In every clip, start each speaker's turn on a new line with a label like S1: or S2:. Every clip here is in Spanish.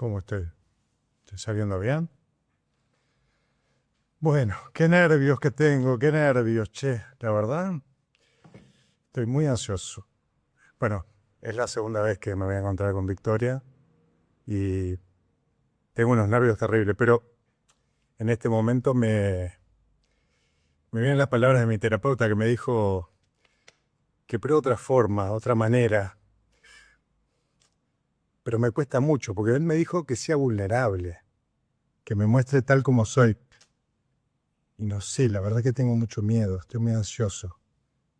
S1: ¿Cómo estoy? ¿Estoy saliendo bien? Bueno, qué nervios que tengo, qué nervios, che. La verdad, estoy muy ansioso. Bueno, es la segunda vez que me voy a encontrar con Victoria y tengo unos nervios terribles, pero en este momento me vienen las palabras de mi terapeuta que me dijo que pruebe otra forma, otra manera, pero me cuesta mucho porque él me dijo que sea vulnerable, que me muestre tal como soy. Y no sé, la verdad que tengo mucho miedo, estoy muy ansioso.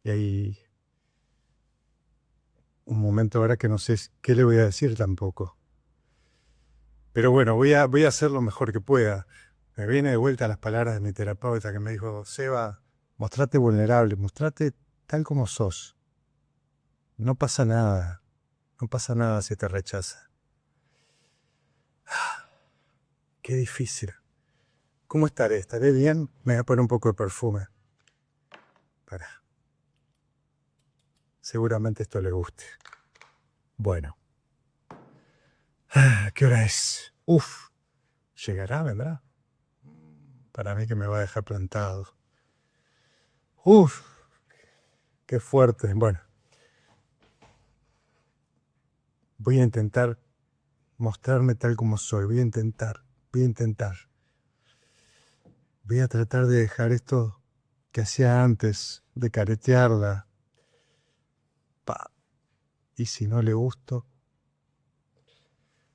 S1: Y hay un momento ahora que no sé qué le voy a decir tampoco. Pero bueno, voy a hacer lo mejor que pueda. Me viene de vuelta las palabras de mi terapeuta que me dijo, Seba, mostrate vulnerable, mostrate tal como sos. No pasa nada, no pasa nada si te rechaza. Qué difícil. ¿Cómo estaré? ¿Estaré bien? Me voy a poner un poco de perfume. Para. Seguramente esto le guste. Bueno. ¿Qué hora es? Uf. ¿Llegará, vendrá? Para mí que me va a dejar plantado. Uf. Qué fuerte. Bueno, voy a intentar mostrarme tal como soy. Voy a intentar. Voy a intentar. Voy a tratar de dejar esto que hacía antes, de caretearla. Pa. Y si no le gusto.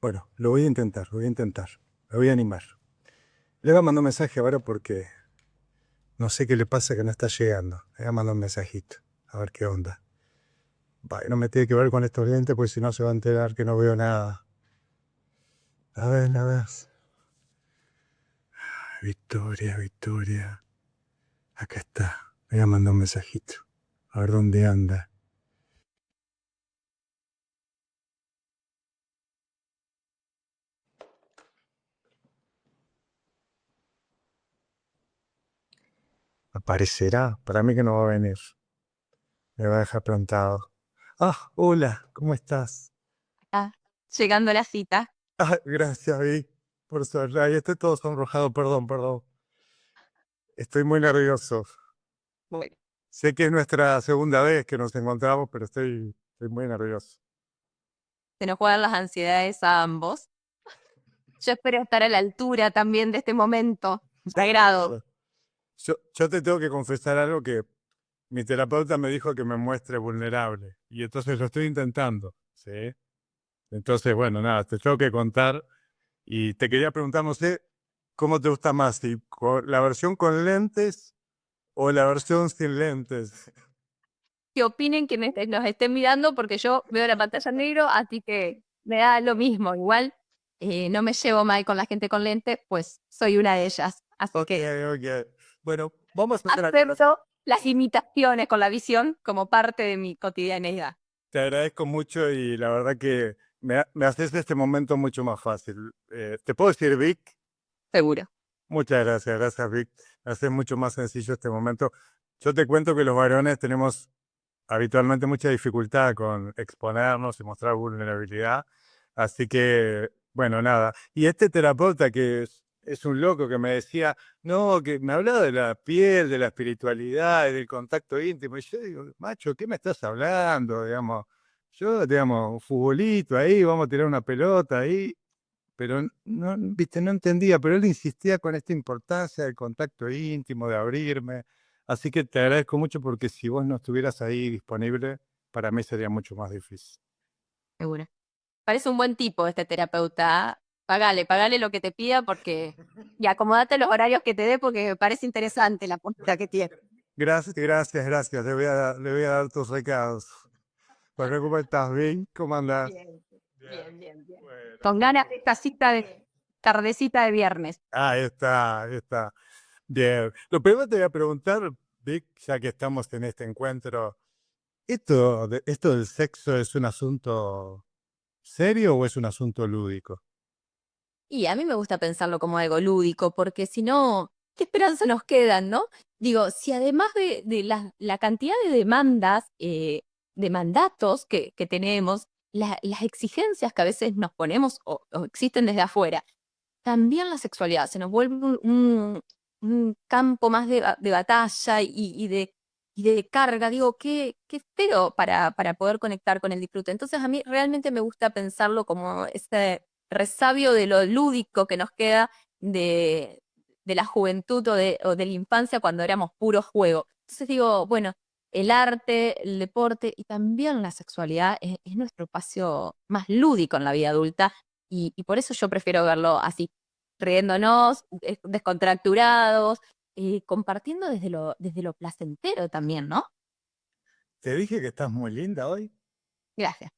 S1: Bueno, lo voy a intentar, lo voy a intentar. Me voy a animar. Le voy a mandar un mensaje ahora porque no sé qué le pasa que no está llegando. Le voy a mandar un mensajito. A ver qué onda. Va, y no me tiene que ver con estos lentes porque si no se va a enterar que no veo nada. A ver, a ver. Victoria, Victoria. Acá está. Le voy a mandar un mensajito. A ver dónde anda. ¿Aparecerá? Para mí que no va a venir. Me va a dejar plantado. Ah, hola, ¿cómo estás?
S2: Ah, llegando a la cita.
S1: Ah, gracias, Vic, por suerte. Ay, estoy todo sonrojado, perdón, perdón. Estoy muy nervioso.
S2: Bueno,
S1: Sé que es nuestra segunda vez que nos encontramos, pero estoy muy nervioso.
S2: se nos juegan las ansiedades a ambos. Yo espero estar a la altura también de este momento sagrado.
S1: Yo te tengo que confesar algo que mi terapeuta me dijo que me muestre vulnerable. Y entonces lo estoy intentando, ¿sí? Entonces, bueno, nada, te tengo que contar. Y te quería preguntar, no sé, ¿cómo te gusta más? Si la versión con lentes o la versión sin lentes.
S2: Que opinen quienes nos estén mirando, porque yo veo la pantalla en negro, así que me da lo mismo. Igual no me llevo mal con la gente con lentes, pues soy una de ellas. Así
S1: Ok,
S2: que
S1: ok. Bueno, vamos a hacer algo.
S2: acepto las imitaciones con la visión como parte de mi cotidianeidad.
S1: Te agradezco mucho y la verdad que me haces este momento mucho más fácil. ¿Te puedo decir, Vic?
S2: Seguro.
S1: Muchas gracias, Vic. Me hace mucho más sencillo este momento. Yo te cuento que los varones tenemos habitualmente mucha dificultad con exponernos y mostrar vulnerabilidad. Así que, bueno, nada. Y este terapeuta que es un loco que me decía, no, que me hablaba de la piel, de la espiritualidad, del contacto íntimo. Y yo digo, macho, ¿qué me estás hablando? Digamos, yo, digamos, un futbolito ahí, vamos a tirar una pelota ahí. Pero no, viste, no entendía, pero él insistía con esta importancia del contacto íntimo, de abrirme. Así que te agradezco mucho porque si vos no estuvieras ahí disponible, para mí sería mucho más difícil.
S2: Seguro. Parece un buen tipo este terapeuta. Pagale lo que te pida porque y acomódate los horarios que te dé porque me parece interesante la postura que tiene.
S1: Gracias. Le voy a dar tus recados. Bueno, ¿cómo estás? ¿Bien? ¿Cómo andás?
S2: Bien,
S1: Bien.
S2: bien.
S1: Bueno.
S2: Con ganas de esta cita de tardecita de viernes.
S1: Ahí está, ahí está. Bien. Lo primero que te voy a preguntar, Vic, ya que estamos en este encuentro, ¿esto del sexo es un asunto serio o es un asunto lúdico?
S2: Y a mí me gusta pensarlo como algo lúdico, porque si no, ¿qué esperanza nos quedan, no? Digo, si además de la cantidad de demandas, de mandatos que tenemos, las exigencias que a veces nos ponemos o existen desde afuera, también la sexualidad se nos vuelve un campo más de batalla y de carga. Digo, qué feo para poder conectar con el disfrute. Entonces a mí realmente me gusta pensarlo como ese resabio de lo lúdico que nos queda de la juventud o de la infancia cuando éramos puro juego. Entonces digo, bueno, el arte, el deporte y también la sexualidad es nuestro espacio más lúdico en la vida adulta y por eso yo prefiero verlo así, riéndonos, descontracturados, compartiendo desde lo placentero también, ¿no?
S1: Te dije que estás muy linda hoy.
S2: Gracias.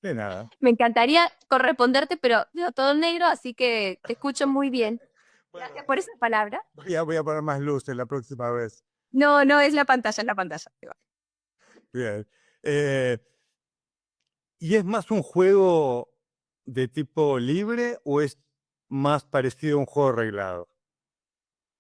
S1: De nada.
S2: Me encantaría corresponderte, pero veo todo en negro, así que te escucho muy bien.
S1: Bueno,
S2: Gracias por esa palabra.
S1: voy a poner más luces la próxima vez.
S2: No, no es la pantalla, es la pantalla.
S1: Bien. Eh, ¿Y es más un juego de tipo libre o es más parecido a un juego reglado?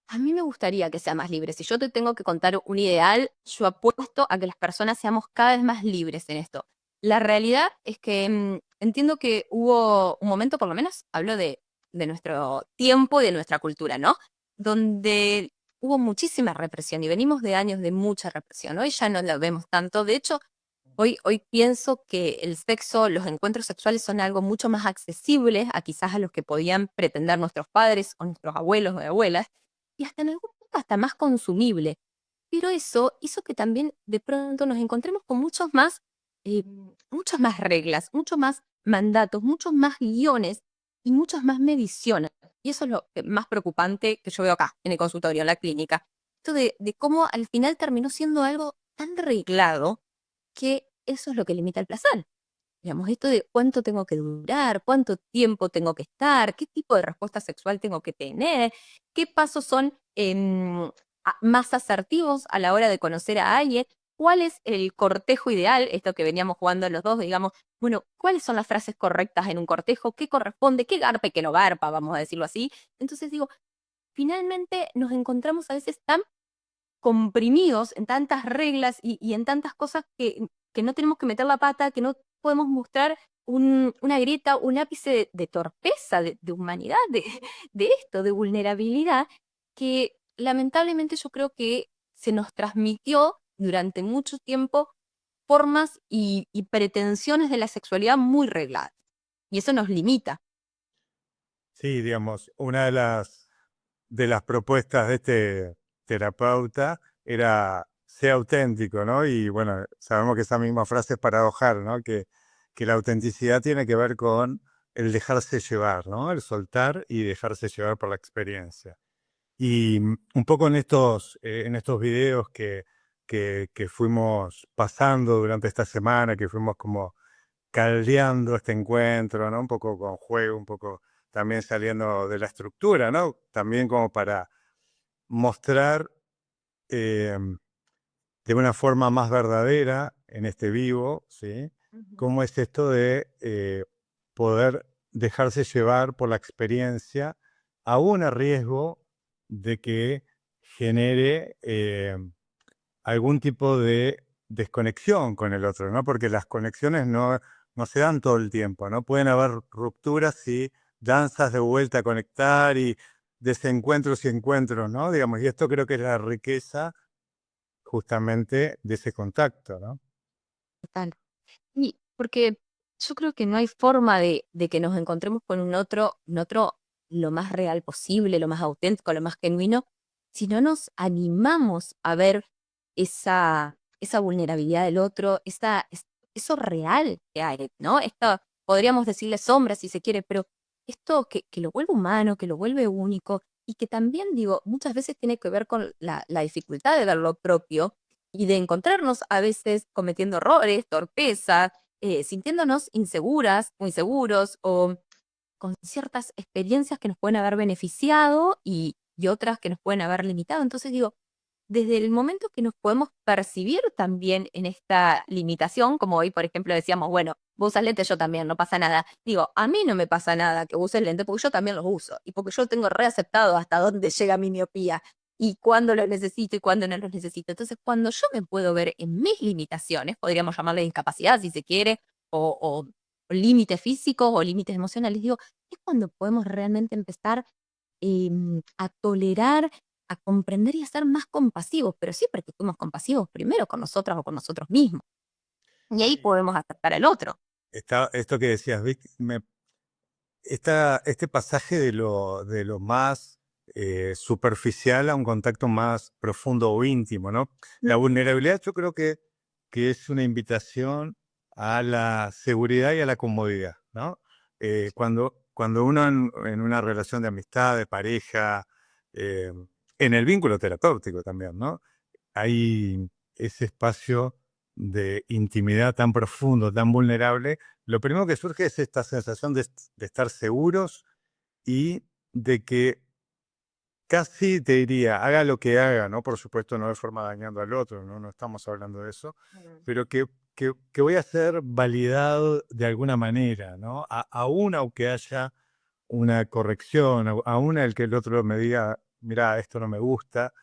S2: A mí me gustaría que sea más libre. Si yo te tengo que contar un ideal, yo apuesto a que las personas seamos cada vez más libres en esto. La realidad es que entiendo que hubo un momento, por lo menos, hablo de nuestro tiempo y de nuestra cultura, ¿no? Donde hubo muchísima represión y venimos de años de mucha represión. Hoy ya no lo vemos tanto. De hecho, hoy pienso que el sexo, los encuentros sexuales son algo mucho más accesible a quizás a los que podían pretender nuestros padres o nuestros abuelos o abuelas y hasta en algún punto hasta más consumible. Pero eso hizo que también de pronto nos encontremos con muchas más reglas, muchos más mandatos, muchos más guiones y muchas más mediciones. Y eso es lo más preocupante que yo veo acá, en el consultorio, en la clínica. Esto de cómo al final terminó siendo algo tan reglado que eso es lo que limita el placer. Digamos, esto de cuánto tengo que durar, cuánto tiempo tengo que estar, qué tipo de respuesta sexual tengo que tener, qué pasos son más asertivos a la hora de conocer a alguien, cuál es el cortejo ideal, esto que veníamos jugando los dos, digamos, bueno, cuáles son las frases correctas en un cortejo, qué corresponde, qué garpa y qué no garpa, vamos a decirlo así. Entonces digo, finalmente nos encontramos a veces tan comprimidos en tantas reglas y en tantas cosas que no tenemos que meter la pata, que no podemos mostrar una grieta, un ápice de torpeza, de humanidad, de esto, de vulnerabilidad, que lamentablemente yo creo que se nos transmitió durante mucho tiempo formas y pretensiones de la sexualidad muy regladas. Y eso nos limita.
S1: Sí, digamos, una de las propuestas de este terapeuta era ser auténtico, ¿no? Y bueno, sabemos que esa misma frase es paradojal, ¿no? Que la autenticidad tiene que ver con el dejarse llevar, ¿no? El soltar y dejarse llevar por la experiencia. Y un poco en estos videos que fuimos pasando durante esta semana, que fuimos como caldeando este encuentro, ¿no? Un poco con juego, un poco también saliendo de la estructura, ¿no? También como para mostrar eh, de una forma más verdadera en este vivo, ¿sí?
S2: Ujú.
S1: Cómo es esto de poder dejarse llevar por la experiencia, aún a riesgo de que genere algún tipo de desconexión con el otro, ¿no? Porque las conexiones no se dan todo el tiempo, ¿no? Pueden haber rupturas y danzas de vuelta a conectar y desencuentros y encuentros, ¿no? Digamos, y esto creo que es la riqueza justamente de ese contacto, ¿no?
S2: Total. Y porque yo creo que no hay forma de que nos encontremos con un otro lo más real posible, lo más auténtico, lo más genuino, si no nos animamos a ver esa vulnerabilidad del otro, eso real que hay, ¿no? Esto, podríamos decirle sombra si se quiere, pero esto que lo vuelve humano, que lo vuelve único y que también, digo, muchas veces tiene que ver con la dificultad de ver lo propio y de encontrarnos a veces cometiendo errores, torpezas, sintiéndonos inseguras o inseguros o con ciertas experiencias que nos pueden haber beneficiado y otras que nos pueden haber limitado. Entonces digo, desde el momento que nos podemos percibir también en esta limitación, como hoy, por ejemplo, decíamos, bueno, vos usas lentes, yo también, no pasa nada. Digo, a mí no me pasa nada que uses lentes porque yo también los uso y porque yo tengo reaceptado hasta dónde llega mi miopía y cuándo los necesito y cuándo no los necesito. Entonces, cuando yo me puedo ver en mis limitaciones, podríamos llamarle discapacidad si se quiere, o límites físicos o límites emocionales, digo, es cuando podemos realmente empezar a tolerar, a comprender y a ser más compasivos, pero siempre que fuimos compasivos primero con nosotras o con nosotros mismos. Y ahí podemos aceptar al otro.
S1: Esto que decías, Vic, este pasaje de lo más superficial a un contacto más profundo o íntimo, ¿no? La vulnerabilidad yo creo que es una invitación a la seguridad y a la comodidad, ¿no? Cuando uno en una relación de amistad, de pareja, eh, en el vínculo terapéutico también, ¿no? Hay ese espacio de intimidad tan profundo, tan vulnerable, lo primero que surge es esta sensación de estar seguros y de que casi te diría, haga lo que haga, ¿no? Por supuesto, no de forma dañando al otro, ¿no? No estamos hablando de eso, pero que voy a ser validado de alguna manera, ¿no? Aún aunque haya una corrección, aún el que el otro me diga, mira, esto no me gusta,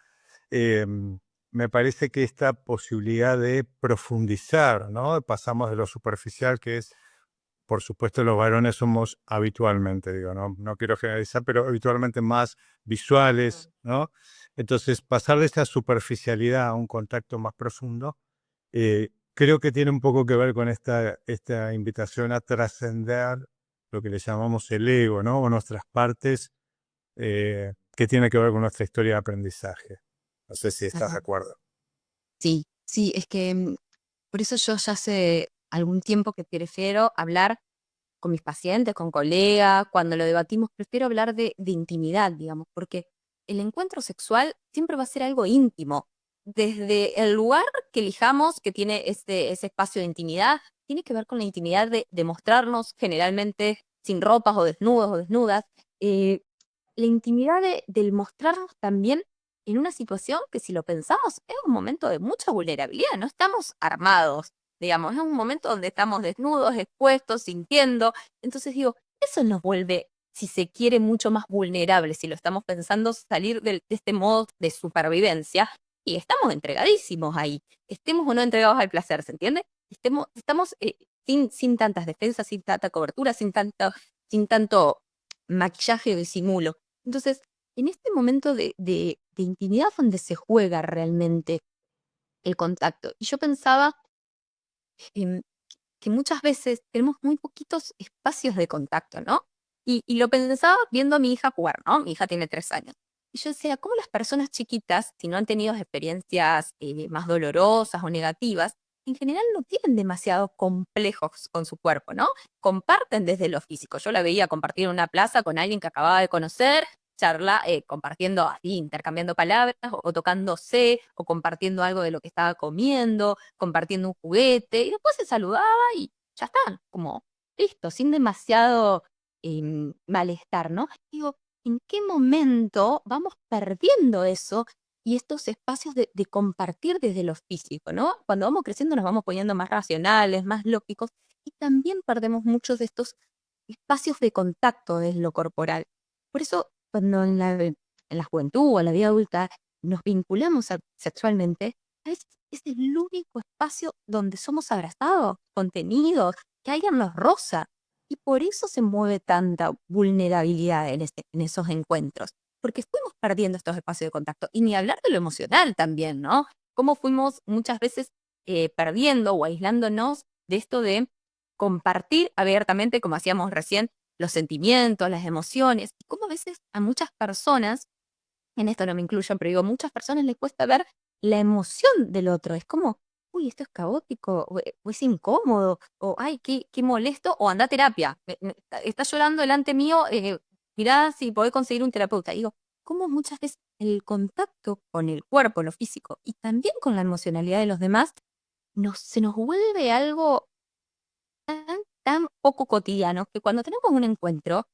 S1: me parece que esta posibilidad de profundizar, ¿no? Pasamos de lo superficial, que es, por supuesto, los varones somos habitualmente, digo, no quiero generalizar, pero habitualmente más visuales, ¿no? Entonces, pasar de esta superficialidad a un contacto más profundo, creo que tiene un poco que ver con esta invitación a trascender lo que le llamamos el ego, ¿no? O nuestras partes que tiene que ver con nuestra historia de aprendizaje. No sé si estás de acuerdo.
S2: Sí, sí, es que por eso yo ya hace algún tiempo que prefiero hablar con mis pacientes, con colegas, cuando lo debatimos, prefiero hablar de intimidad, digamos, porque el encuentro sexual siempre va a ser algo íntimo. Desde el lugar que elijamos, que tiene ese espacio de intimidad, tiene que ver con la intimidad de mostrarnos generalmente sin ropas o desnudos o desnudas. eh, la intimidad del mostrarnos también en una situación que si lo pensamos es un momento de mucha vulnerabilidad, no estamos armados, digamos, es un momento donde estamos desnudos, expuestos, sintiendo. Entonces digo, eso nos vuelve, si se quiere, mucho más vulnerables, si lo estamos pensando salir de este modo de supervivencia, y estamos entregadísimos ahí, estemos o no entregados al placer, ¿se entiende? Estamos sin tantas defensas, sin tanta cobertura, sin tanto maquillaje o disimulo. Entonces, en este momento de intimidad donde se juega realmente el contacto. Y yo pensaba em, que muchas veces tenemos muy poquitos espacios de contacto, ¿no? Y lo pensaba viendo a mi hija jugar, ¿no? Mi hija tiene 3 años. Y yo decía, ¿cómo las personas chiquitas, si no han tenido experiencias más dolorosas o negativas, en general no tienen demasiados complejos con su cuerpo, ¿no? Comparten desde lo físico. Yo la veía compartir en una plaza con alguien que acababa de conocer, charla, compartiendo así, intercambiando palabras, o tocándose, o compartiendo algo de lo que estaba comiendo, compartiendo un juguete, y después se saludaba y ya está, como listo, sin demasiado malestar, ¿no? Digo, ¿en qué momento vamos perdiendo eso y estos espacios de compartir desde lo físico, ¿no? Cuando vamos creciendo nos vamos poniendo más racionales, más lógicos, y también perdemos muchos de estos espacios de contacto desde lo corporal. Por eso, cuando en la juventud o en la vida adulta nos vinculamos sexualmente, a veces es el único espacio donde somos abrazados, contenidos, que alguien nos roza. Y por eso se mueve tanta vulnerabilidad en esos encuentros, porque fuimos perdiendo estos espacios de contacto. Y ni hablar de lo emocional también, ¿no? Cómo fuimos muchas veces perdiendo o aislándonos de esto de compartir abiertamente, como hacíamos recién, los sentimientos, las emociones, y cómo a veces a muchas personas, en esto no me incluyo, pero digo, muchas personas les cuesta ver la emoción del otro. Es como, uy, esto es caótico, o es incómodo, o ay, qué molesto, o anda a terapia. Está llorando delante mío, mirá si podés conseguir un terapeuta. Digo, cómo muchas veces el contacto con el cuerpo, lo físico, y también con la emocionalidad de los demás, se nos vuelve algo tan poco cotidiano que cuando tenemos un encuentro,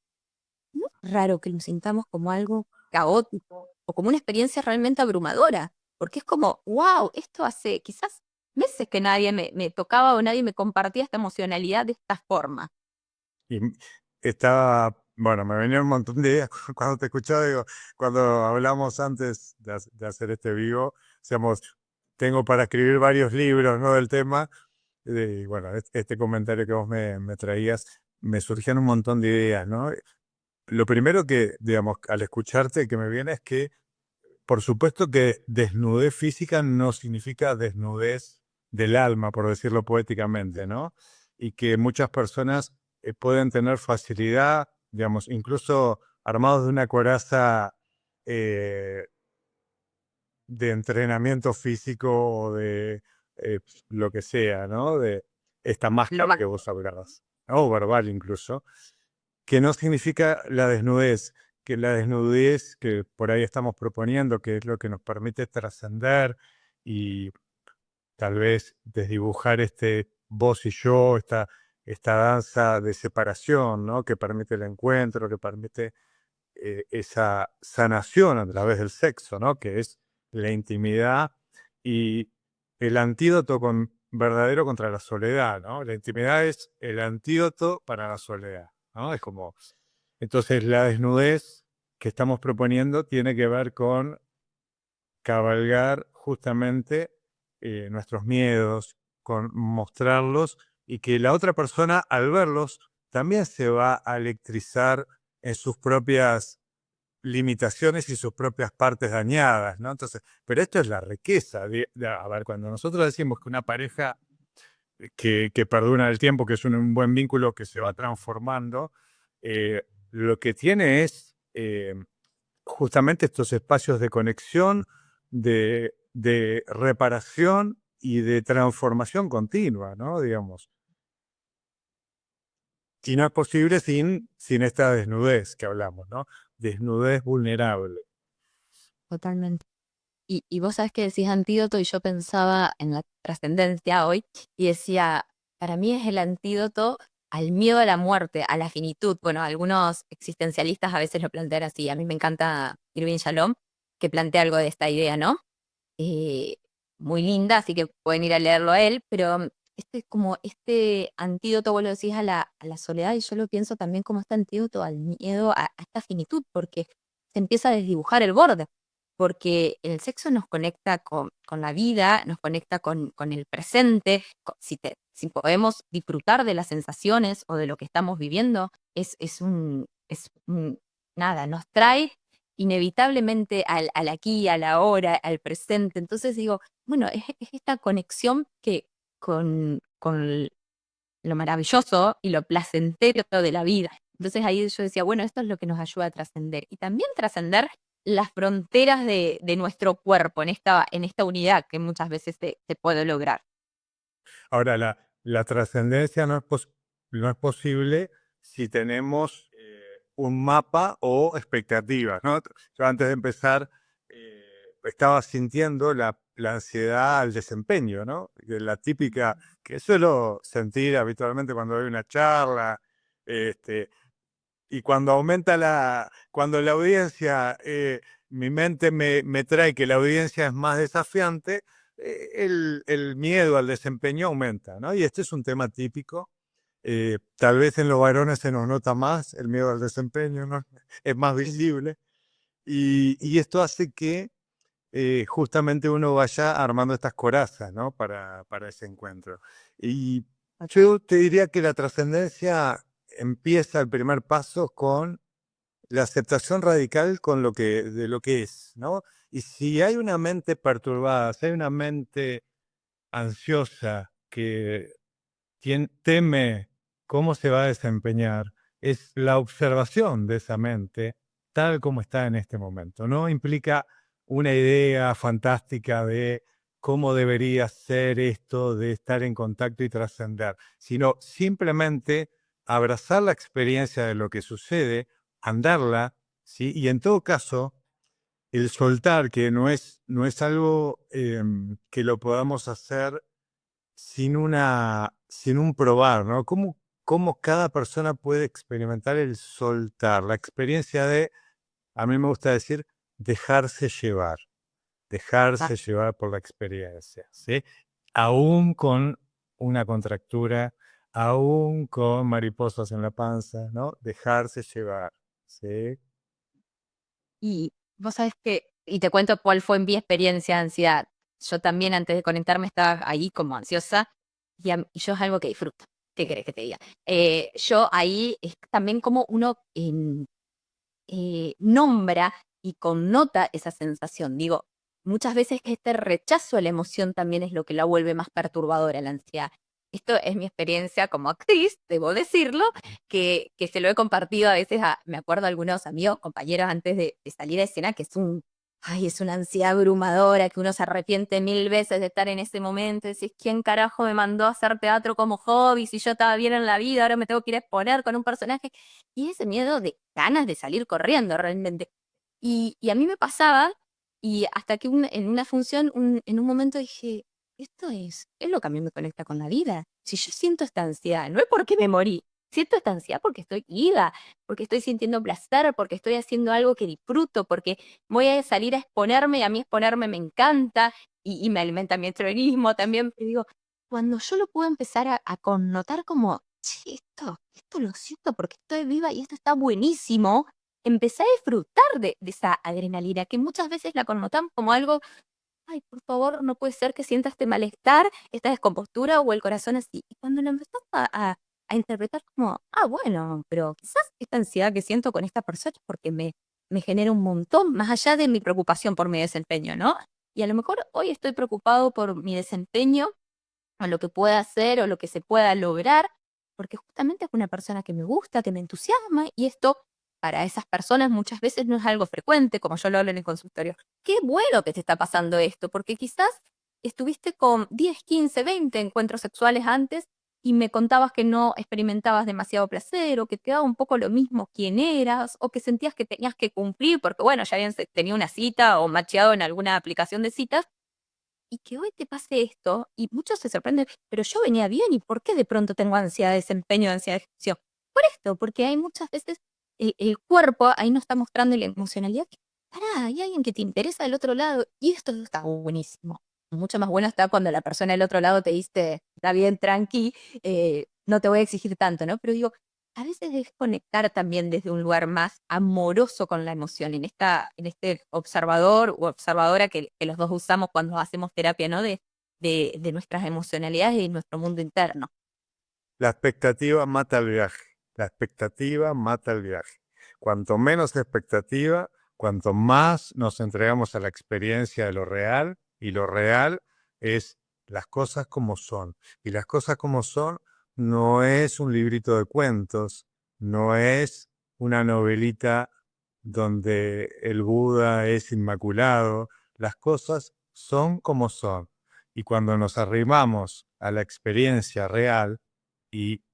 S2: no es raro que lo sintamos como algo caótico o como una experiencia realmente abrumadora, porque es como, wow, esto hace quizás meses que nadie me tocaba o nadie me compartía esta emocionalidad de esta forma.
S1: Y bueno, me venía un montón de ideas cuando te escuchaba, digo, cuando hablamos antes de hacer este vivo, decíamos, tengo para escribir varios libros, ¿no? Del tema, bueno, este comentario que vos me traías, me surgían un montón de ideas, ¿no? Lo primero que, digamos, al escucharte que me viene es que, por supuesto que desnudez física no significa desnudez del alma, por decirlo poéticamente, ¿no? Y que muchas personas pueden tener facilidad, digamos, incluso armados de una coraza eh, de entrenamiento físico o de lo que sea, ¿no? De esta
S2: Lo
S1: máscara
S2: más.
S1: que vos hablabas, ¿no? O verbal incluso, que no significa la desnudez, que la desnudez que por ahí estamos proponiendo, que es lo que nos permite trascender y tal vez desdibujar este vos y yo, esta danza de separación, ¿no? Que permite el encuentro, que permite esa sanación a través del sexo, ¿no? Que es la intimidad y el antídoto verdadero contra la soledad, ¿no? La intimidad es el antídoto para la soledad, ¿no? Es como, entonces la desnudez que estamos proponiendo tiene que ver con cabalgar justamente nuestros miedos, con mostrarlos y que la otra persona al verlos también se va a electrizar en sus propias limitaciones y sus propias partes dañadas, ¿no? Entonces, pero esto es la riqueza. A ver, cuando nosotros decimos que una pareja que perdura el tiempo, que es un buen vínculo que se va transformando, lo que tiene es justamente estos espacios de conexión, de reparación y de transformación continua, ¿no? Digamos. Y no es posible sin esta desnudez que hablamos, ¿no? Desnudez vulnerable.
S2: Totalmente. Y vos sabés que decís antídoto y yo pensaba en la trascendencia hoy y decía, para mí es el antídoto al miedo a la muerte, a la finitud. Bueno, algunos existencialistas a veces lo plantean así. A mí me encanta Irving Yalom, que plantea algo de esta idea, ¿no? eh, Muy linda, así que pueden ir a leerlo a él, pero este es como este antídoto, vos lo decís, a la soledad, y yo lo pienso también como este antídoto al miedo a esta finitud, porque se empieza a desdibujar el borde, porque el sexo nos conecta con la vida, nos conecta con el presente, si podemos disfrutar de las sensaciones o de lo que estamos viviendo, nada, nos trae inevitablemente al aquí, a la hora, al presente. Entonces digo, bueno, es esta conexión que con lo maravilloso y lo placentero de la vida. Entonces ahí yo decía, bueno, esto es lo que nos ayuda a trascender. Y también trascender las fronteras de nuestro cuerpo en esta unidad que muchas veces se puede lograr.
S1: Ahora, la trascendencia no es posible si tenemos un mapa o expectativas, ¿no? Yo antes de empezar estaba sintiendo la ansiedad al desempeño, ¿no? La típica que suelo sentir habitualmente cuando doy una charla, este, y cuando cuando la audiencia, mi mente me trae que la audiencia es más desafiante, el miedo al desempeño aumenta, ¿no? Y este es un tema típico. Tal vez en los varones se nos nota más el miedo al desempeño, ¿no? Es más visible. Y esto hace que justamente uno vaya armando estas corazas, ¿no? Para ese encuentro. Y
S2: Total.
S1: yo te diría que la trascendencia empieza el primer paso con la aceptación radical de lo que es, ¿no? Y si hay una mente perturbada, si hay una mente ansiosa que teme cómo se va a desempeñar, es la observación de esa mente tal como está en este momento. No implica una idea fantástica de cómo debería ser esto de estar en contacto y trascender, sino simplemente abrazar la experiencia de lo que sucede, andarla, ¿sí? Y en todo caso, el soltar, que no es algo que lo podamos hacer sin un probar, ¿no? ¿Cómo cada persona puede experimentar el soltar? La experiencia de, a mí me gusta decir, dejarse llevar por la experiencia, ¿sí? Aún con una contractura, aún con mariposas en la panza, ¿no? Dejarse llevar, ¿sí?
S2: Y vos sabés que, y te cuento cuál fue mi experiencia de ansiedad. Yo también antes de conectarme estaba ahí como ansiosa y yo es algo que disfruto. ¿Qué querés que te diga? Yo ahí es también como uno nombra y connota esa sensación. Digo, muchas veces este rechazo a la emoción también es lo que la vuelve más perturbadora, la ansiedad. Esto es mi experiencia como actriz, debo decirlo, que se lo he compartido a veces me acuerdo a algunos amigos, compañeros antes de salir a escena, que es una ansiedad abrumadora, que uno se arrepiente 1000 veces de estar en ese momento, decís, ¿quién carajo me mandó a hacer teatro como hobby? Si yo estaba bien en la vida, ahora me tengo que ir a exponer con un personaje. Y ese miedo de ganas de salir corriendo realmente. Y a mí me pasaba, y hasta que en una función, en un momento dije, esto es lo que a mí me conecta con la vida. Si yo siento esta ansiedad, no es porque me morí, siento esta ansiedad porque estoy viva, porque estoy sintiendo placer, porque estoy haciendo algo que disfruto, porque voy a salir a exponerme y a mí exponerme me encanta y me alimenta mi estrogenismo también. Pero digo, cuando yo lo puedo empezar a connotar como, che, esto lo siento porque estoy viva y esto está buenísimo, empecé a disfrutar de esa adrenalina que muchas veces la connotamos como algo, ay, por favor, no puede ser que sienta este malestar, esta descompostura o el corazón así. Y cuando lo empezás a interpretar como, bueno, pero quizás esta ansiedad que siento con esta persona es porque me genera un montón, más allá de mi preocupación por mi desempeño, ¿no? Y a lo mejor hoy estoy preocupado por mi desempeño o lo que pueda hacer o lo que se pueda lograr, porque justamente es una persona que me gusta, que me entusiasma, y esto para esas personas muchas veces no es algo frecuente, como yo lo hablo en el consultorio. Qué bueno que te está pasando esto, porque quizás estuviste con 10, 15, 20 encuentros sexuales antes y me contabas que no experimentabas demasiado placer o que te daba un poco lo mismo quién eras o que sentías que tenías que cumplir porque, bueno, ya habían tenido una cita o macheado en alguna aplicación de citas y que hoy te pase esto, y muchos se sorprenden, pero yo venía bien, ¿y por qué de pronto tengo ansiedad de desempeño, ansiedad de ejecución? Por esto, porque hay muchas veces el cuerpo ahí nos está mostrando y la emocionalidad que, pará, hay alguien que te interesa del otro lado, y esto está buenísimo. Mucho más bueno está cuando la persona del otro lado te dice, está bien, tranqui, no te voy a exigir tanto, ¿no? Pero digo, a veces es conectar también desde un lugar más amoroso con la emoción, en este observador u observadora que los dos usamos cuando hacemos terapia, ¿no? De nuestras emocionalidades y nuestro mundo interno.
S1: La expectativa mata el viaje. La expectativa mata el viaje. Cuanto menos expectativa, cuanto más nos entregamos a la experiencia de lo real, y lo real es las cosas como son. Y las cosas como son no es un librito de cuentos, no es una novelita donde el Buda es inmaculado. Las cosas son como son. Y cuando nos arrimamos a la experiencia real, y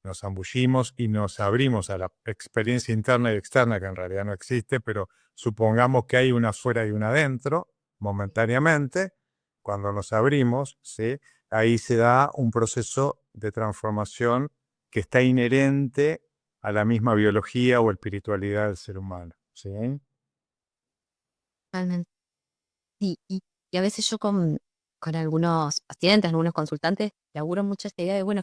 S1: nos zambullimos y nos abrimos a la experiencia interna y externa, que en realidad no existe, pero supongamos que hay una afuera y una adentro, momentáneamente, cuando nos abrimos, ¿sí? Ahí se da un proceso de transformación que está inherente a la misma biología o espiritualidad del ser humano. ¿Sí?
S2: Totalmente. Y a veces yo con algunos pacientes, algunos consultantes, laburo mucho esta idea de, bueno,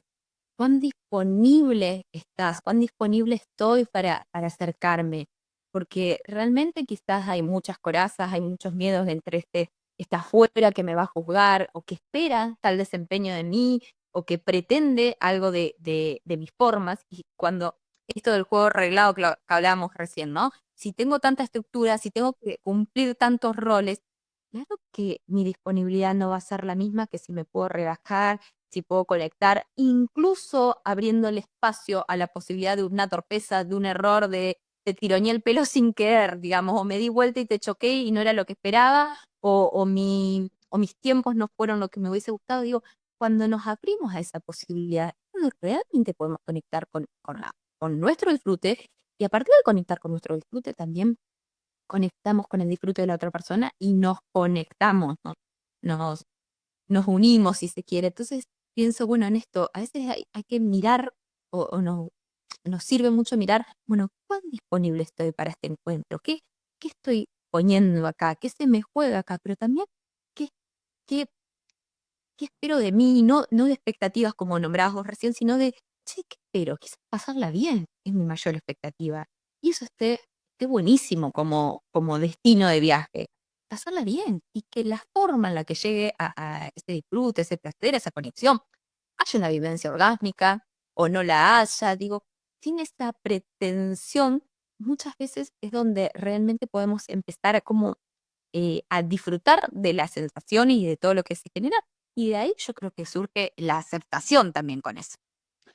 S2: cuán disponible estás, cuán disponible estoy para acercarme, porque realmente quizás hay muchas corazas, hay muchos miedos entre está afuera que me va a juzgar, o que espera tal desempeño de mí, o que pretende algo de mis formas, y cuando esto del juego reglado que hablábamos recién, ¿no? Si tengo tanta estructura, si tengo que cumplir tantos roles, claro que mi disponibilidad no va a ser la misma que si me puedo relajar, si puedo conectar, incluso abriéndole espacio a la posibilidad de una torpeza, de un error, te tironeé el pelo sin querer, digamos, o me di vuelta y te choqué y no era lo que esperaba, o mis tiempos no fueron lo que me hubiese gustado. Digo, cuando nos abrimos a esa posibilidad, cuando realmente podemos conectar con nuestro disfrute, y a partir de conectar con nuestro disfrute también conectamos con el disfrute de la otra persona y nos conectamos, ¿no? Nos, nos unimos, si se quiere. Entonces, pienso, bueno, en esto, a veces hay que mirar, o no, nos sirve mucho mirar, bueno, ¿cuán disponible estoy para este encuentro? ¿Qué estoy poniendo acá? ¿Qué se me juega acá? Pero también, ¿qué, qué, qué espero de mí? No de expectativas como nombrabas vos recién, sino de, che, ¿qué espero? Quizás pasarla bien es mi mayor expectativa. Y eso esté buenísimo como destino de viaje. Pasarla bien y que la forma en la que llegue a ese disfrute, ese placer, esa conexión, haya una vivencia orgásmica o no la haya, digo, sin esta pretensión, muchas veces es donde realmente podemos empezar a como a disfrutar de la sensación y de todo lo que se genera. Y de ahí yo creo que surge la aceptación también con eso.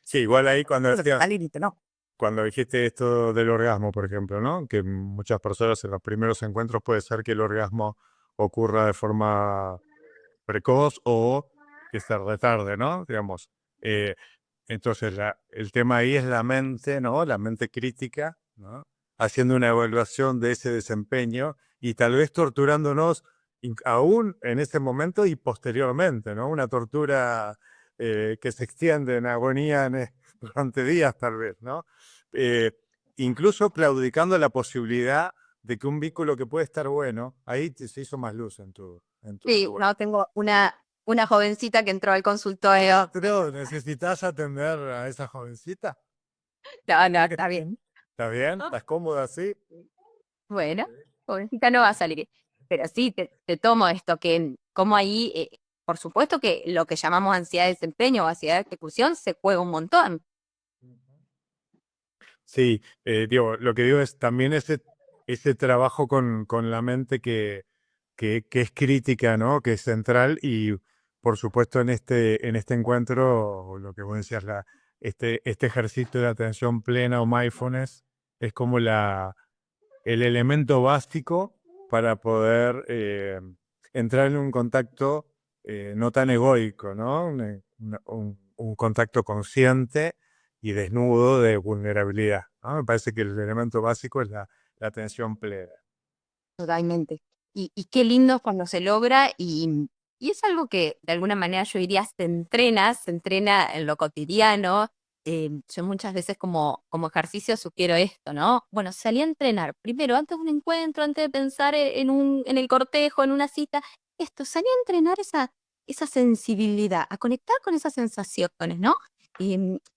S1: Sí, igual ahí cuando
S2: Pero
S1: decías,
S2: al límite, ¿no?
S1: cuando dijiste esto del orgasmo, por ejemplo, ¿no? Que muchas personas en los primeros encuentros puede ser que el orgasmo ocurra de forma precoz o que se retarde, ¿no? Digamos. Eh, entonces, el tema ahí es la mente, ¿no? La mente crítica, ¿no? Haciendo una evaluación de ese desempeño y tal vez torturándonos aún en ese momento y posteriormente, ¿no? Una tortura que se extiende en agonía durante días, tal vez, ¿no? Eh, incluso claudicando la posibilidad de que un vínculo que puede estar bueno, ahí se hizo más luz en tu
S2: Sí,
S1: figura.
S2: no, tengo una jovencita que entró al consultorio.
S1: Pero necesitas atender a esa jovencita.
S2: No, no, está bien.
S1: ¿Está bien? ¿Estás cómoda así?
S2: Bueno, jovencita no va a salir. Pero sí, te tomo esto, que como ahí, por supuesto que lo que llamamos ansiedad de desempeño o ansiedad de ejecución se juega un montón.
S1: Sí, digo, lo que digo es también ese trabajo con la mente que es crítica, ¿no? Que es central y por supuesto en este encuentro, lo que vos decías, este ejercicio de atención plena o mindfulness es como el elemento básico para poder entrar en un contacto no tan egoico, ¿no? Un contacto consciente y desnudo de vulnerabilidad, ¿no? Me parece que el elemento básico es la atención plena.
S2: Totalmente. Y qué lindo cuando se logra y es algo que de alguna manera yo diría se entrena en lo cotidiano. Yo muchas veces como ejercicio sugiero esto, ¿no? Bueno, salí a entrenar primero, antes de un encuentro, antes de pensar en el cortejo, en una cita, esto, salí a entrenar esa sensibilidad, a conectar con esas sensaciones, ¿no?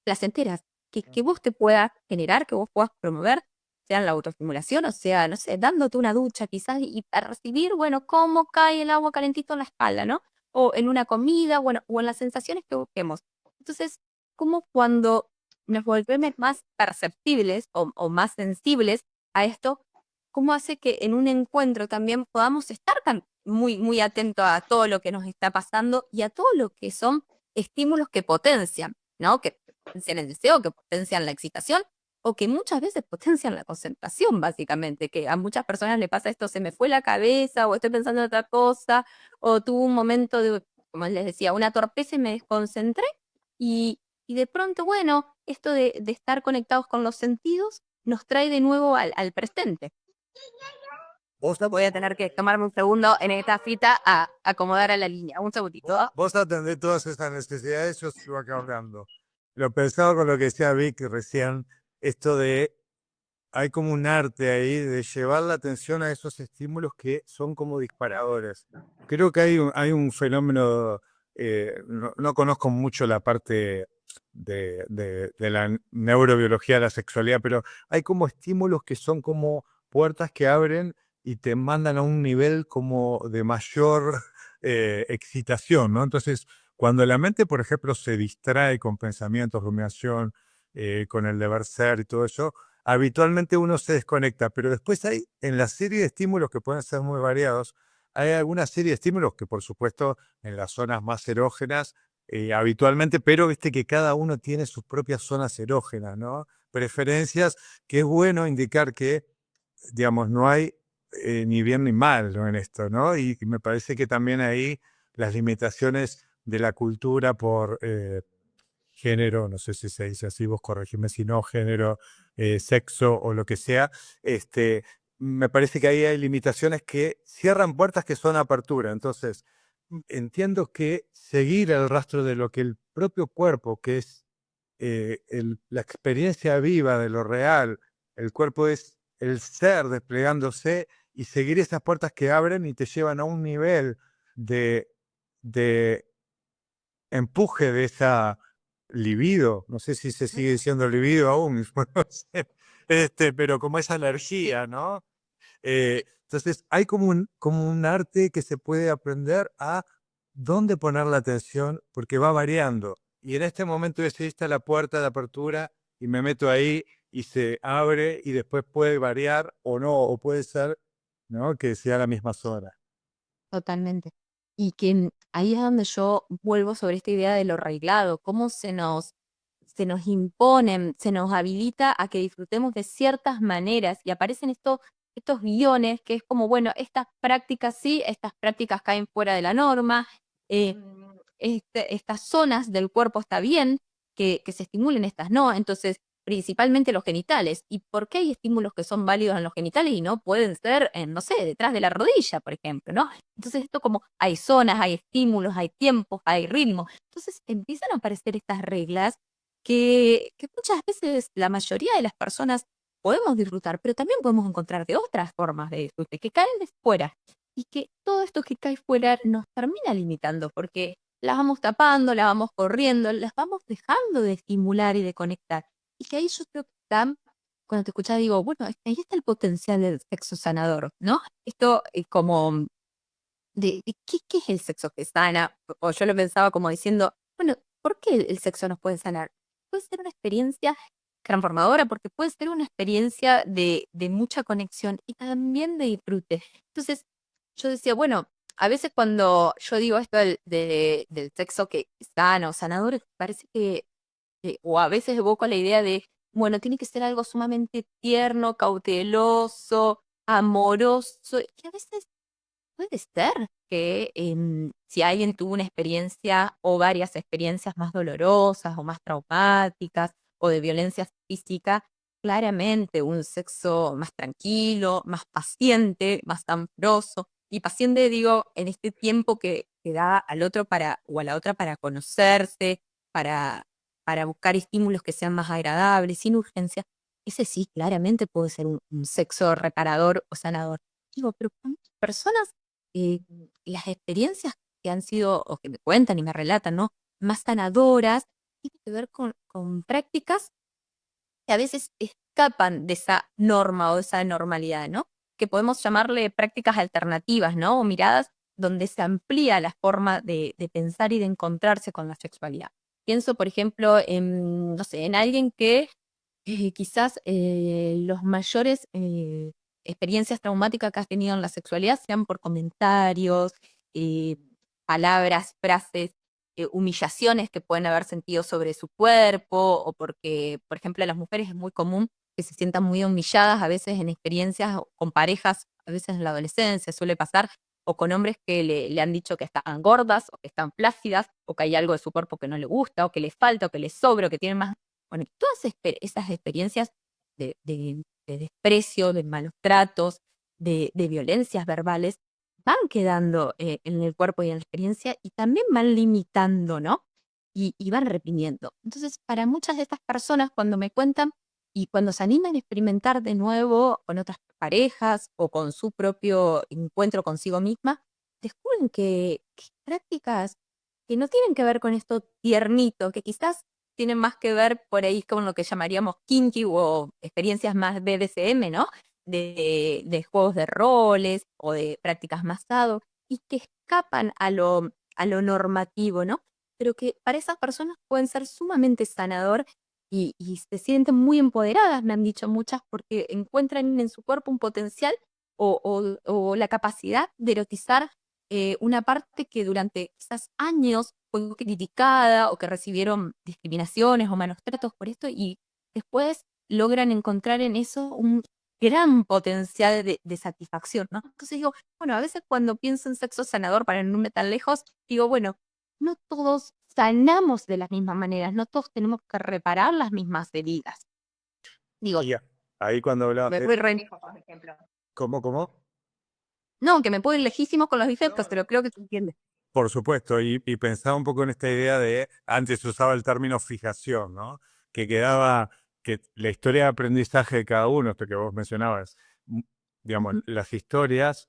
S2: Placenteras, que vos te puedas generar, que vos puedas promover sea en la autoestimulación, o sea, no sé, dándote una ducha quizás y percibir, bueno, cómo cae el agua calentito en la espalda, ¿no? O en una comida, bueno, o en las sensaciones que busquemos. Entonces, como cuando nos volvemos más perceptibles o más sensibles a esto, cómo hace que en un encuentro también podamos estar muy, muy atentos a todo lo que nos está pasando y a todo lo que son estímulos que potencian, ¿no? Que potencian el deseo, que potencian la excitación o que muchas veces potencian la concentración, básicamente, que a muchas personas le pasa esto, se me fue la cabeza, o estoy pensando en otra cosa, o tuve un momento de, como les decía, una torpeza y me desconcentré, y de pronto, bueno, esto de estar conectados con los sentidos nos trae de nuevo al presente.
S1: Vos,
S2: Voy a tener que tomarme un segundo en esta cita a acomodar a la línea. Un segundito.
S1: vos atendés todas esas necesidades, yo sigo acá hablando. Lo pensaba con lo que decía Vic recién, esto de hay como un arte ahí de llevar la atención a esos estímulos que son como disparadores. Creo que hay un fenómeno, no conozco mucho la parte de la neurobiología de la sexualidad, pero hay como estímulos que son como puertas que abren y te mandan a un nivel como de mayor excitación, ¿no? Entonces, cuando la mente, por ejemplo, se distrae con pensamientos, rumiación, con el deber ser y todo eso, habitualmente uno se desconecta, pero después hay en la serie de estímulos que pueden ser muy variados, hay alguna serie de estímulos que por supuesto en las zonas más erógenas, habitualmente, pero viste que cada uno tiene sus propias zonas erógenas, ¿no? Preferencias, que es bueno indicar que, digamos, no hay ni bien ni mal, ¿no? En esto, ¿no? Y me parece que también ahí las limitaciones de la cultura por género, no sé si se dice así, vos corregime si no, género, sexo o lo que sea, me parece que ahí hay limitaciones que cierran puertas que son apertura. Entonces, entiendo que seguir el rastro de lo que el propio cuerpo, que es la experiencia viva de lo real, el cuerpo es el ser desplegándose y seguir esas puertas que abren y te llevan a un nivel de empuje de esa libido, no sé si se sigue diciendo libido aún, no sé, pero como esa energía, ¿no? Entonces hay como un arte que se puede aprender a dónde poner la atención, porque va variando. y en este momento decidiste la puerta de apertura y me meto ahí y se abre y después puede variar o no, o puede ser, ¿no? Que sea la misma zona.
S2: Totalmente. Y que ahí es donde yo vuelvo sobre esta idea de lo arreglado, cómo se nos imponen, se nos habilita a que disfrutemos de ciertas maneras y aparecen estos guiones que es como, bueno, estas prácticas sí, estas prácticas caen fuera de la norma, estas zonas del cuerpo está bien que se estimulen, estas no, entonces principalmente los genitales. ¿Y por qué hay estímulos que son válidos en los genitales y no pueden ser, no sé, detrás de la rodilla, por ejemplo, ¿no? Entonces esto como hay zonas, hay estímulos, hay tiempos, hay ritmos. Entonces empiezan a aparecer estas reglas que muchas veces la mayoría de las personas podemos disfrutar, pero también podemos encontrar de otras formas de disfrute que caen de fuera y que todo esto que cae fuera nos termina limitando porque las vamos tapando, las vamos corriendo, las vamos dejando de estimular y de conectar. Y que ahí yo creo que está, cuando te escuchas digo, bueno, ahí está el potencial del sexo sanador, ¿no? Esto como de qué es el sexo que sana, o yo lo pensaba como diciendo, bueno, ¿por qué el sexo nos puede sanar? Puede ser una experiencia transformadora, porque puede ser una experiencia de mucha conexión y también de disfrute. Entonces, yo decía, bueno, a veces cuando yo digo esto del sexo que sana o sanador, parece que, o a veces evoco la idea de, bueno, tiene que ser algo sumamente tierno, cauteloso, amoroso, y a veces puede ser que si alguien tuvo una experiencia o varias experiencias más dolorosas o más traumáticas o de violencia física, claramente un sexo más tranquilo, más paciente, más amoroso. Y paciente digo, en este tiempo que da al otro para, o a la otra para conocerse, para, para buscar estímulos que sean más agradables, sin urgencia. Ese sí, claramente puede ser un sexo reparador o sanador. Digo, pero ¿cuántas personas eh, las experiencias que han sido, o que me cuentan y me relatan, ¿no? Más sanadoras, tienen que ver con prácticas que a veces escapan de esa norma o de esa normalidad, ¿no? Que podemos llamarle prácticas alternativas, ¿no? O miradas donde se amplía la forma de pensar y de encontrarse con la sexualidad. Pienso, por ejemplo, en, no sé, en alguien que quizás los mayores experiencias traumáticas que has tenido en la sexualidad sean por comentarios, eh, palabras, frases, humillaciones que pueden haber sentido sobre su cuerpo, o porque, por ejemplo, a las mujeres es muy común que se sientan muy humilladas a veces en experiencias con parejas, a veces en la adolescencia suele pasar, o con hombres que le han dicho que están gordas, o que están flácidas, o que hay algo de su cuerpo que no le gusta, o que les falta, o que les sobra, o que tienen más. Bueno, todas esas experiencias de desprecio, de malos tratos, de violencias verbales, van quedando en el cuerpo y en la experiencia y también van limitando, ¿no? Y van reprimiendo. Entonces, para muchas de estas personas, cuando me cuentan y cuando se animan a experimentar de nuevo con otras parejas o con su propio encuentro consigo misma, descubren que prácticas que no tienen que ver con esto tiernito, que quizás tienen más que ver por ahí con lo que llamaríamos kinky o experiencias más BDSM, ¿no? De juegos de roles o de prácticas más sado y que escapan a lo normativo, ¿no? Pero que para esas personas pueden ser sumamente sanador y se sienten muy empoderadas, me han dicho muchas, porque encuentran en su cuerpo un potencial o la capacidad de erotizar una parte que durante quizás años fue criticada o que recibieron discriminaciones o malos tratos por esto y después logran encontrar en eso un gran potencial de satisfacción, ¿no? Entonces digo, bueno, a veces cuando pienso en sexo sanador, para no irme tan lejos, digo, bueno, no todos sanamos de las mismas maneras, no todos tenemos que reparar las mismas heridas. Digo,
S1: Y ahí cuando hablabas
S2: me
S1: de
S2: puedo
S1: eso,
S2: ir re lejos, por ejemplo.
S1: ¿cómo?
S2: No, que me puedo ir lejísimos con los defectos, pero creo que se entiende.
S1: Por supuesto, y pensaba un poco en esta idea de, antes se usaba el término fijación, ¿no? Que quedaba, que la historia de aprendizaje de cada uno, esto que vos mencionabas, digamos,
S2: Ujú.
S1: las historias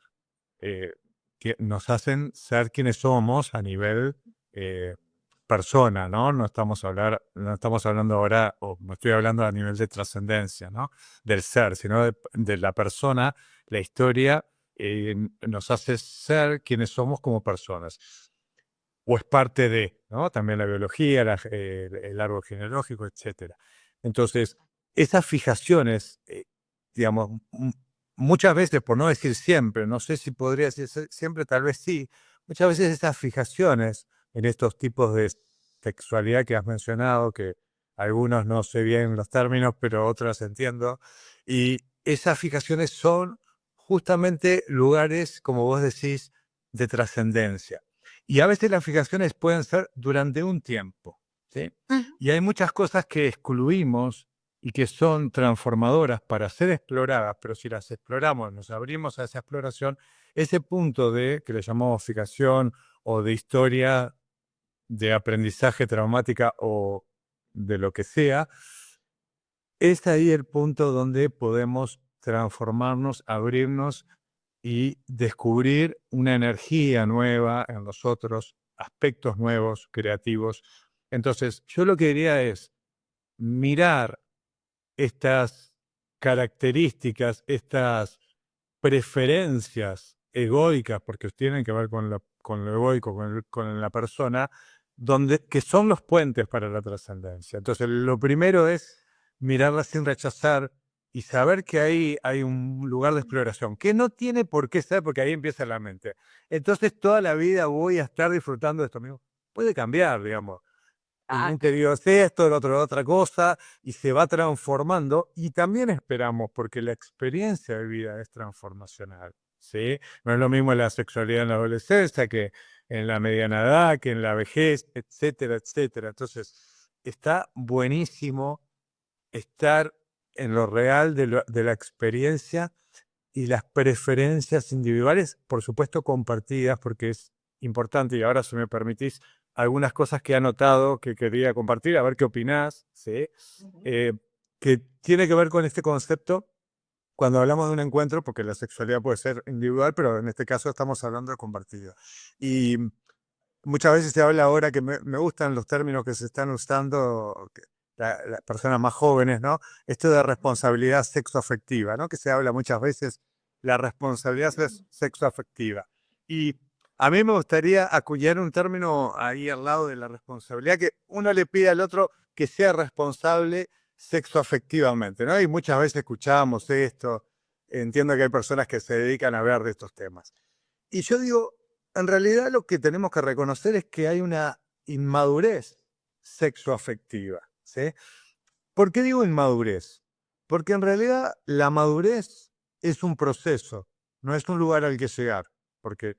S1: eh, que nos hacen ser quienes somos a nivel eh, persona, ¿no? No estamos hablando ahora, o no estoy hablando a nivel de trascendencia, ¿no? Del ser, sino de la persona, la historia nos hace ser quienes somos como personas, o es parte de, ¿no? También la biología, el árbol genealógico, etcétera. Entonces, esas fijaciones, digamos, muchas veces, por no decir siempre, no sé si podría decir siempre, tal vez sí, muchas veces esas fijaciones en estos tipos de sexualidad que has mencionado, que algunos no sé bien los términos, pero otros entiendo, y esas fijaciones son justamente lugares, como vos decís, de trascendencia. Y a veces las fijaciones pueden ser durante un tiempo, ¿sí?
S2: Ujú.
S1: Y hay muchas cosas que excluimos y que son transformadoras para ser exploradas, pero si las exploramos, nos abrimos a esa exploración, ese punto de, que le llamamos fijación o de historia de aprendizaje traumática o de lo que sea, es ahí el punto donde podemos transformarnos, abrirnos y descubrir una energía nueva en nosotros, aspectos nuevos, creativos. Entonces, yo lo que diría es mirar estas características, estas preferencias egoicas, porque tienen que ver con lo egoico, con la persona, que son los puentes para la trascendencia. Entonces, lo primero es mirarla sin rechazar y saber que ahí hay un lugar de exploración, que no tiene por qué ser, porque ahí empieza la mente. Entonces, toda la vida voy a estar disfrutando de esto mismo. Puede cambiar, digamos. Un
S2: Exacto.
S1: interior es esto, el otro otra cosa, y se va transformando. Y también esperamos, porque la experiencia de vida es transformacional, ¿sí? No es lo mismo la sexualidad en la adolescencia que en la mediana edad, que en la vejez, etcétera, etcétera. Entonces, está buenísimo estar en lo real de la experiencia y las preferencias individuales, por supuesto, compartidas, porque es importante. Y ahora, si me permitís, algunas cosas que he anotado que quería compartir, a ver qué opinás, ¿sí?
S2: Ujú.
S1: Eh, que tiene que ver con este concepto cuando hablamos de un encuentro, porque la sexualidad puede ser individual, pero en este caso estamos hablando de compartido. Y muchas veces se habla ahora que me gustan los términos que se están usando las personas más jóvenes, ¿no? Esto de responsabilidad sexoafectiva, ¿no? Que se habla muchas veces, la responsabilidad sexoafectiva. Y a mí me gustaría acuñar un término ahí al lado de la responsabilidad, que uno le pide al otro que sea responsable sexoafectivamente, ¿no? Y muchas veces escuchamos esto, entiendo que hay personas que se dedican a hablar de estos temas. Y yo digo, en realidad lo que tenemos que reconocer es que hay una inmadurez sexoafectiva, ¿sí? ¿Por qué digo inmadurez? Porque en realidad la madurez es un proceso, no es un lugar al que llegar. Porque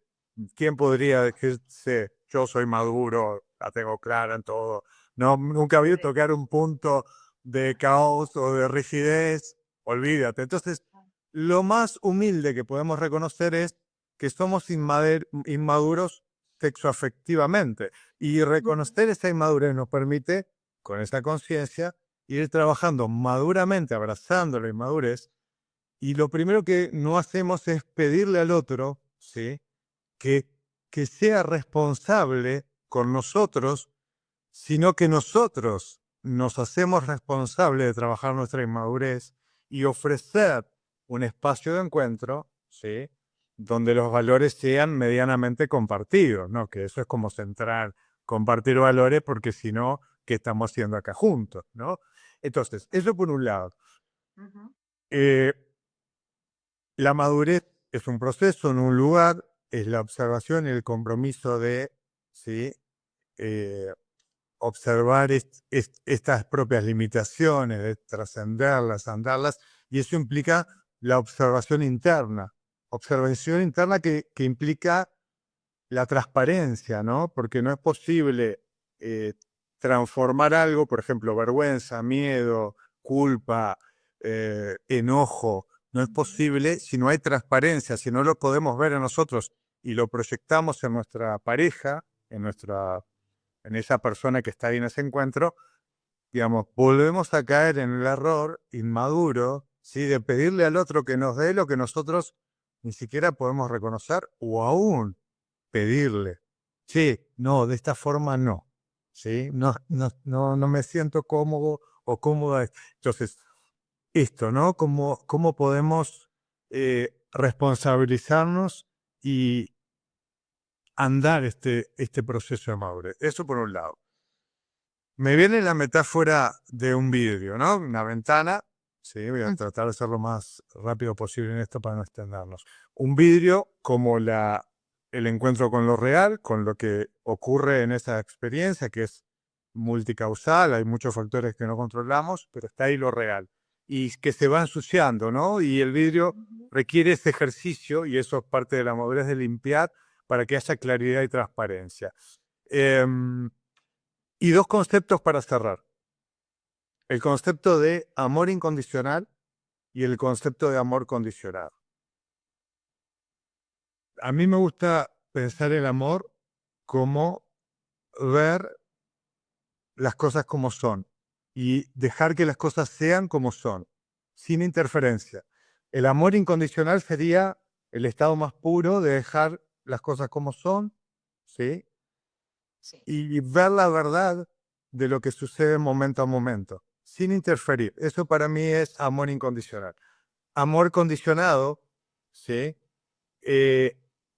S1: ¿quién podría decirse yo soy maduro, la tengo clara en todo? No, nunca había
S2: Sí.
S1: tocar un punto de caos o de rigidez, olvídate. Entonces, lo más humilde que podemos reconocer es que somos inmaduros sexoafectivamente. Y reconocer esa inmadurez nos permite, con esa conciencia, ir trabajando maduramente, abrazando la inmadurez. Y lo primero que no hacemos es pedirle al otro, ¿sí? que, que sea responsable con nosotros, sino que nosotros nos hacemos responsables de trabajar nuestra inmadurez y ofrecer un espacio de encuentro, ¿sí? Donde los valores sean medianamente compartidos, ¿no? Que eso es como central, compartir valores, porque si no, ¿qué estamos haciendo acá juntos, ¿no? Entonces, eso por un lado.
S2: Ujú.
S1: Eh, la madurez es un proceso en un lugar, es la observación y el compromiso de, ¿sí? Eh, observar estas propias limitaciones, de trascenderlas, andarlas, y eso implica la observación interna que implica la transparencia, ¿no? Porque no es posible eh, transformar algo, por ejemplo, vergüenza, miedo, culpa, enojo, no es posible si no hay transparencia, si no lo podemos ver en nosotros y lo proyectamos en nuestra pareja, en esa persona que está ahí en ese encuentro, digamos, volvemos a caer en el error inmaduro, ¿sí? De pedirle al otro que nos dé lo que nosotros ni siquiera podemos reconocer o aún pedirle, sí, no, de esta forma no, ¿sí? No, no, no, no me siento cómodo o cómoda. Entonces, esto, ¿no? ¿Cómo podemos responsabilizarnos y andar este proceso de madurez. Eso por un lado. Me viene la metáfora de un vidrio, ¿no? Una ventana. Sí, voy a tratar de ser lo más rápido posible en esto para no extendernos. Un vidrio como el encuentro con lo real, con lo que ocurre en esa experiencia, que es multicausal, hay muchos factores que no controlamos, pero está ahí lo real. Y que se va ensuciando, ¿no? Y el vidrio requiere ese ejercicio, y eso es parte de la madurez de limpiar, para que haya claridad y transparencia. Y dos conceptos para cerrar. El concepto de amor incondicional y el concepto de amor condicionado. A mí me gusta pensar el amor como ver las cosas como son y dejar que las cosas sean como son, sin interferencia. El amor incondicional sería el estado más puro de dejar las cosas como son, ¿sí?
S2: Sí.
S1: Y ver la verdad de lo que sucede momento a momento, sin interferir. Eso para mí es amor incondicional. Amor condicionado, ¿sí?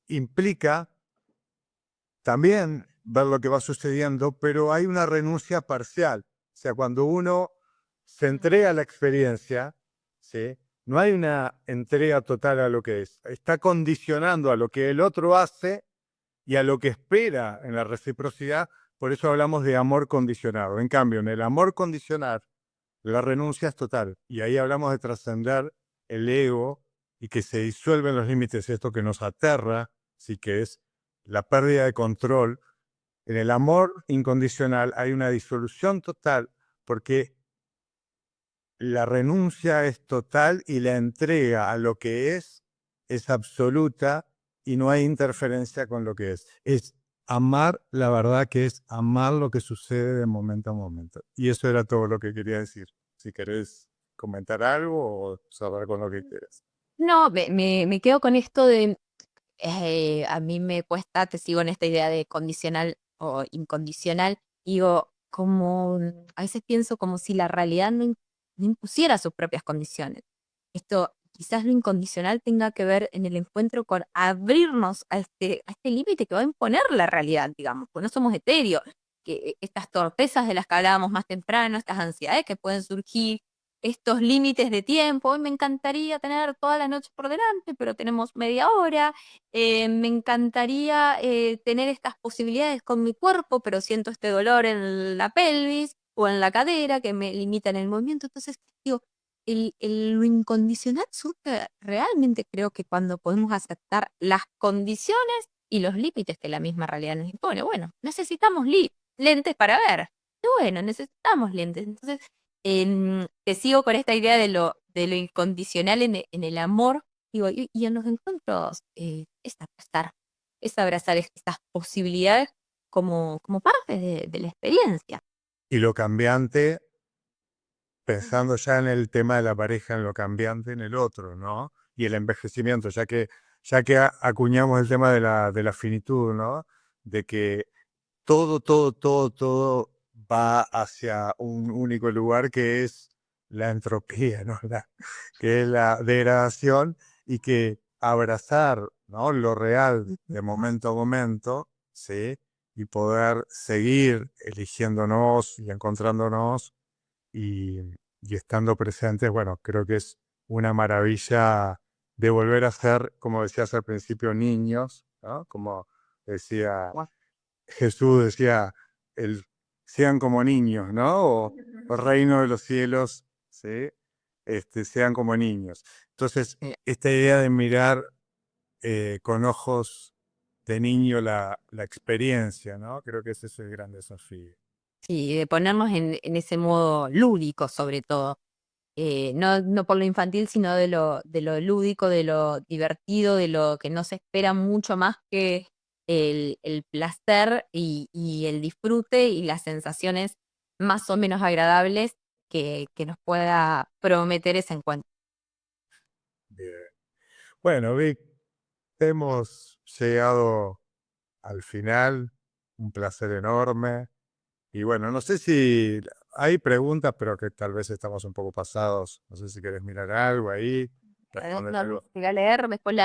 S1: Implica también ver lo que va sucediendo, pero hay una renuncia parcial. O sea, cuando uno se entrega a la experiencia, ¿sí? No hay una entrega total a lo que es. Está condicionando a lo que el otro hace y a lo que espera en la reciprocidad. Por eso hablamos de amor condicionado. En cambio, en el amor condicional, la renuncia es total. Y ahí hablamos de trascender el ego y que se disuelven los límites. Esto que nos aterra, sí que es la pérdida de control. En el amor incondicional hay una disolución total porque la renuncia es total y la entrega a lo que es absoluta y no hay interferencia con lo que es. Es amar la verdad, que es amar lo que sucede de momento a momento. Y eso era todo lo que quería decir. Si querés comentar algo o cerrar con lo que quieras.
S2: No, me quedo con esto de, a mí me cuesta, te sigo en esta idea de condicional o incondicional, digo, como a veces pienso como si la realidad no impusiera sus propias condiciones. Esto, quizás lo incondicional tenga que ver en el encuentro con abrirnos a este límite que va a imponer la realidad, digamos, pues no somos etéreos, que estas torpezas de las que hablábamos más temprano, estas ansiedades que pueden surgir, estos límites de tiempo, hoy me encantaría tener toda la noche por delante, pero tenemos media hora, me encantaría tener estas posibilidades con mi cuerpo, pero siento este dolor en la pelvis o en la cadera que me limitan el movimiento. Entonces, digo, lo incondicional surge realmente, creo que cuando podemos aceptar las condiciones y los límites que la misma realidad nos impone. Bueno, necesitamos lentes para ver. Y bueno, necesitamos lentes. Entonces, te sigo con esta idea de lo incondicional en el amor. Digo, y en los encuentros es abrazar estas posibilidades como parte de la experiencia.
S1: Y lo cambiante, pensando ya en el tema de la pareja, en lo cambiante en el otro, ¿no? Y el envejecimiento, ya que acuñamos el tema de la finitud, ¿no? De que todo va hacia un único lugar que es la entropía, ¿no? Que es la degradación, y que abrazar, ¿no? Lo real de momento a momento, ¿sí? Y poder seguir eligiéndonos y encontrándonos y, y estando presentes, bueno, creo que es una maravilla de volver a ser, como decías al principio, niños, ¿no? Como decía Jesús, decía, sean como niños, ¿no? O reino de los cielos, ¿sí? Sean como niños. Entonces, esta idea de mirar con ojos de niño la experiencia, ¿no? Creo que ese es el gran desafío.
S2: Sí, de ponernos en ese modo lúdico, sobre todo. No por lo infantil, sino de lo lúdico, de lo divertido, de lo que no se espera mucho más que el placer y el disfrute y las sensaciones más o menos agradables que nos pueda prometer ese encuentro.
S1: Bien. Bueno, Vic, hemos llegado al final. Un placer enorme. Y bueno, no sé si hay preguntas, pero que tal vez estamos un poco pasados. No sé si querés mirar algo ahí, responder
S2: No,
S1: algo.
S2: voy a leer después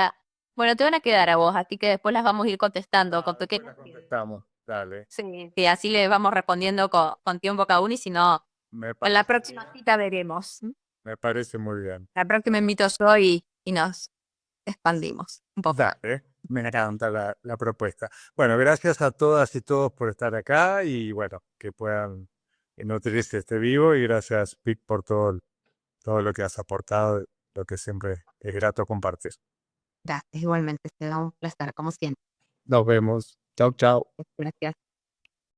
S2: Bueno, te van a quedar a vos, así que después las vamos a ir contestando con
S1: Después
S2: pequeños
S1: las contestamos. Dale,
S2: Sí, sí, así le vamos respondiendo con tiempo cada uno y si no,
S1: me
S2: en la
S1: parece,
S2: próxima cita veremos.
S1: me parece muy bien.
S2: La próxima invito yo y nos expandimos un poco.
S1: Dale, me encanta la propuesta. Bueno, gracias a todas y todos por estar acá y bueno, que puedan nutrirse este vivo y gracias, Vic, por todo lo que has aportado, lo que siempre es grato compartir.
S2: Gracias, igualmente, te da un placer, como siempre.
S1: Nos vemos. Chau, chau.
S2: Gracias.